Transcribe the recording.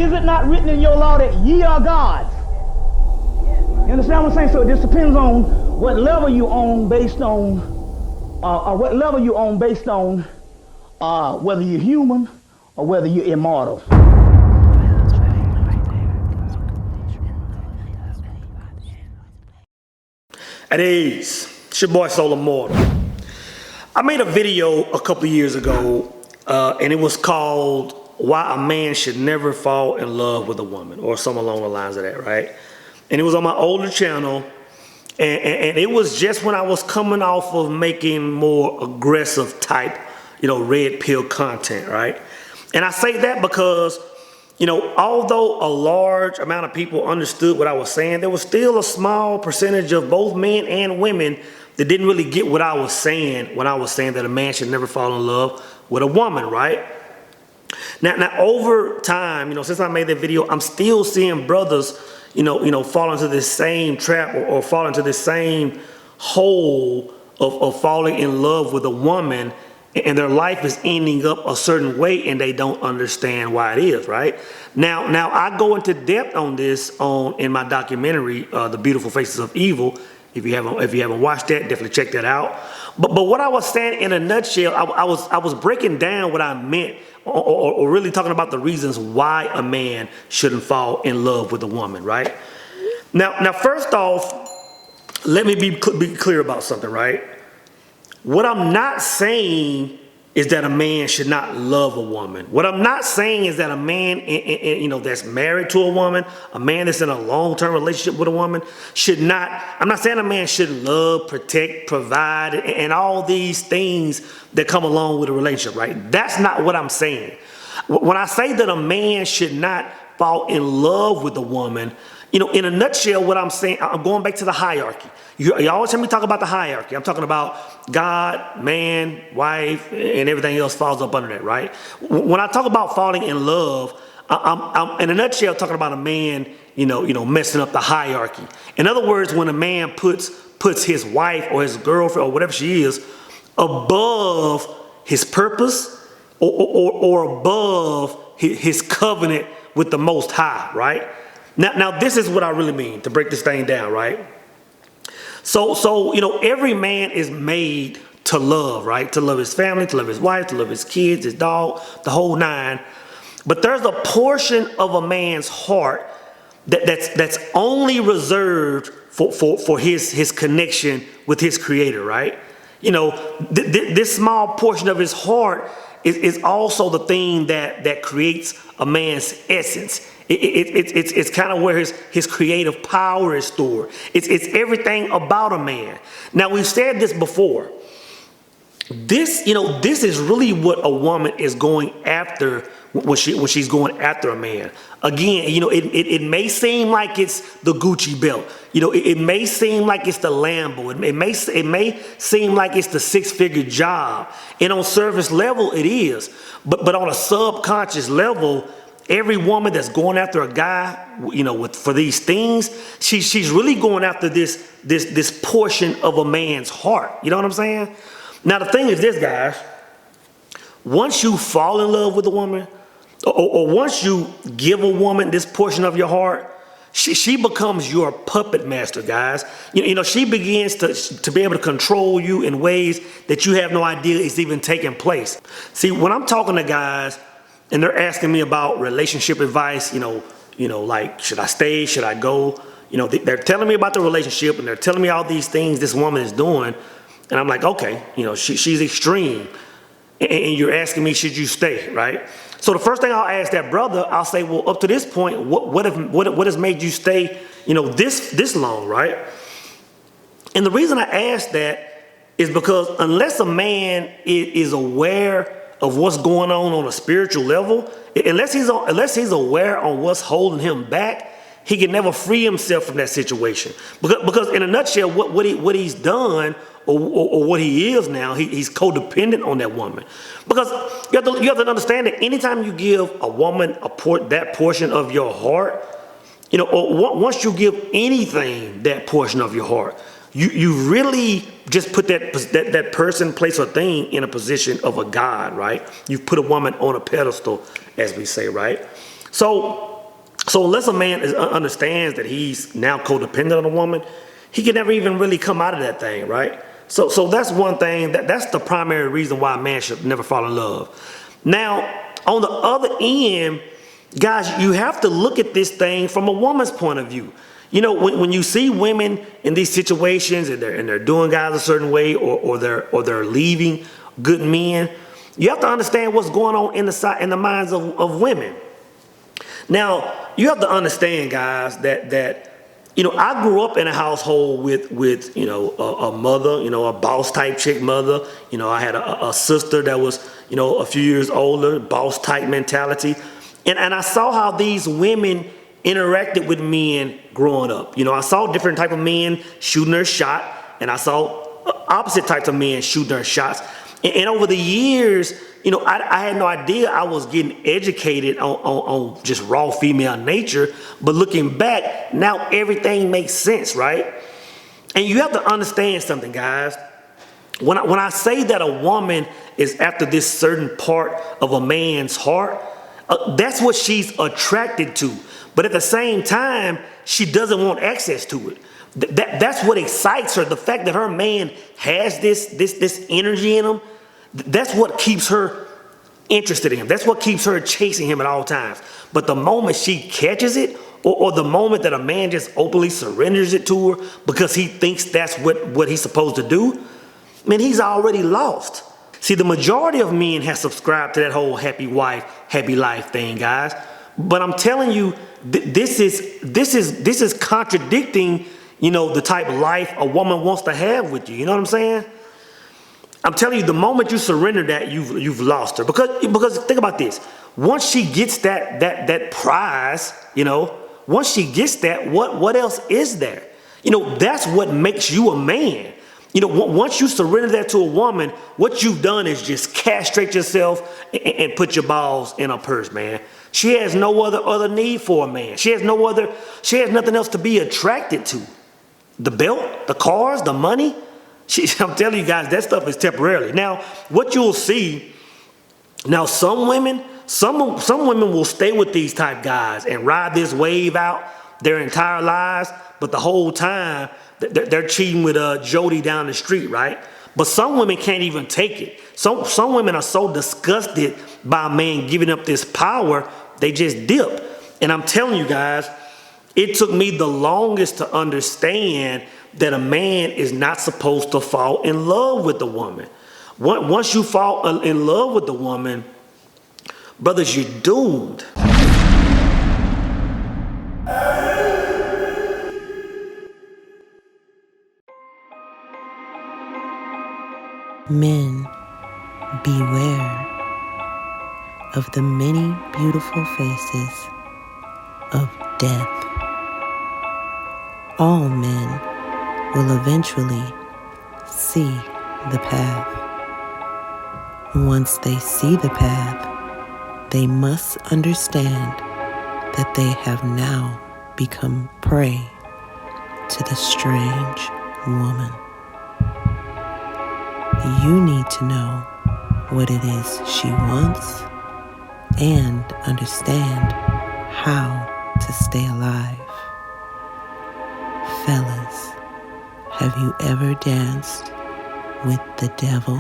Is it not written in your law that ye are gods? You understand what I'm saying? So it just depends on what level you on based on, whether you're human or whether you're immortal. At ease, it's your boy Soul Immortal. I made a video a couple years ago, and it was called "Why a Man Should Never Fall in Love with a Woman," or something along the lines of that, right? And it was on my older channel, and it was just when I was coming off of making more aggressive type, red pill content, right? And I say that because, although a large amount of people understood what I was saying, there was still a small percentage of both men and women that didn't really get what I was saying when I was saying that a man should never fall in love with a woman, right? Now over time, since I made that video, I'm still seeing brothers, fall into this same trap or fall into this same hole of falling in love with a woman, and their life is ending up a certain way and they don't understand why it is, right? Now I go into depth on this in my documentary, The Beautiful Faces of Evil. If you haven't watched that, definitely check that out. But what I was saying in a nutshell, I was breaking down what I meant, or really talking about the reasons why a man shouldn't fall in love with a woman, right? Now first off, let me be clear about something, right? What I'm not saying is that a man should not love a woman. What I'm not saying is that a man, that's married to a woman, a man that's in a long-term relationship with a woman, I'm not saying a man should love, protect, provide, and all these things that come along with a relationship, right? That's not what I'm saying. When I say that a man should not fall in love with a woman, in a nutshell, what I'm saying, I'm going back to the hierarchy. You always hear me talk about the hierarchy. I'm talking about God, man, wife, and everything else falls up under that, right? When I talk about falling in love, I'm in a nutshell talking about a man, messing up the hierarchy. In other words, when a man puts his wife or his girlfriend or whatever she is above his purpose or above his covenant with the Most High, right? Now this is what I really mean, to break this thing down, right? So every man is made to love, right? To love his family, to love his wife, to love his kids, his dog, the whole nine. But there's a portion of a man's heart that's only reserved for his connection with his creator, right? This small portion of his heart is also the thing that creates a man's essence. It's kind of where his creative power is stored. It's everything about a man. Now, we've said this before. This is really what a woman is going after when she's going after a man. Again, it may seem like it's the Gucci belt. It may seem like it's the Lambo. It may seem like it's the six-figure job. And on surface level, it is. But on a subconscious level, every woman that's going after a guy, for these things, she's really going after this portion of a man's heart. You know what I'm saying? Now the thing is this, guys. Once you fall in love with a woman, or once you give a woman this portion of your heart, she becomes your puppet master, guys. She begins to be able to control you in ways that you have no idea is even taking place. See, when I'm talking to guys, and they're asking me about relationship advice, like, should I stay? Should I go? They're telling me about the relationship, and they're telling me all these things this woman is doing. And I'm like, okay, she's extreme. And you're asking me, should you stay, right? So the first thing I'll ask that brother, I'll say, well, up to this point, what has made you stay, this long, right? And the reason I ask that is because unless a man is aware of what's going on a spiritual level, unless he's aware on what's holding him back, he can never free himself from that situation. Because in a nutshell, what he's done or what he is now, he's codependent on that woman. Because you have to understand that anytime you give a woman that portion of your heart, or once you give anything that portion of your heart, you really just put that person, place, or thing in a position of a god, right? You've put a woman on a pedestal, as we say, right? So unless a man understands that he's now codependent on a woman, he can never even really come out of that thing, right? So that's one thing, that's the primary reason why a man should never fall in love. Now, on the other end, guys, you have to look at this thing from a woman's point of view. You know, when you see women in these situations and they're doing guys a certain way, or they're leaving good men, you have to understand what's going on in the minds of women. Now, you have to understand, guys, that you know, I grew up in a household with you know, a mother, you know, a boss type chick mother. You know, I had a sister that was, you know, a few years older, boss type mentality. And I saw how these women interacted with men growing up. You know, I saw different type of men shooting their shot, and I saw opposite types of men shooting their shots. And over the years, you know, I had no idea I was getting educated on just raw female nature. But looking back, now everything makes sense, right? And you have to understand something, guys. When I say that a woman is after this certain part of a man's heart, that's what she's attracted to. But at the same time, she doesn't want access to it. That's what excites her. The fact that her man has this energy in him, that's what keeps her interested in him. That's what keeps her chasing him at all times. But the moment she catches it, or the moment that a man just openly surrenders it to her because he thinks that's what he's supposed to do, man, he's already lost. See, the majority of men have subscribed to that whole happy wife, happy life thing, guys. But I'm telling you, this is contradicting, you know, the type of life a woman wants to have with you. You know what I'm saying? I'm telling you, the moment you surrender that, you've lost her. Because think about this. Once she gets that prize, you know, once she gets that, what else is there? You know, that's what makes you a man. You know, once you surrender that to a woman, what you've done is just castrate yourself and put your balls in a purse, man. She has no other need for a man. She has nothing else to be attracted to. The belt, the cars, the money. I'm telling you guys, that stuff is temporarily. Now, what you'll see, now some women will stay with these type guys and ride this wave out their entire lives, but the whole time they're cheating with Jody down the street, right? But some women can't even take it. Some women are so disgusted by a man giving up this power, they just dip. And I'm telling you guys, it took me the longest to understand that a man is not supposed to fall in love with the woman. Once you fall in love with the woman, brothers, you're doomed. Men, beware of the many beautiful faces of death. All men will eventually see the path. Once they see the path, they must understand that they have now become prey to the strange woman. You need to know what it is she wants and understand how to stay alive. Fellas, have you ever danced with the devil?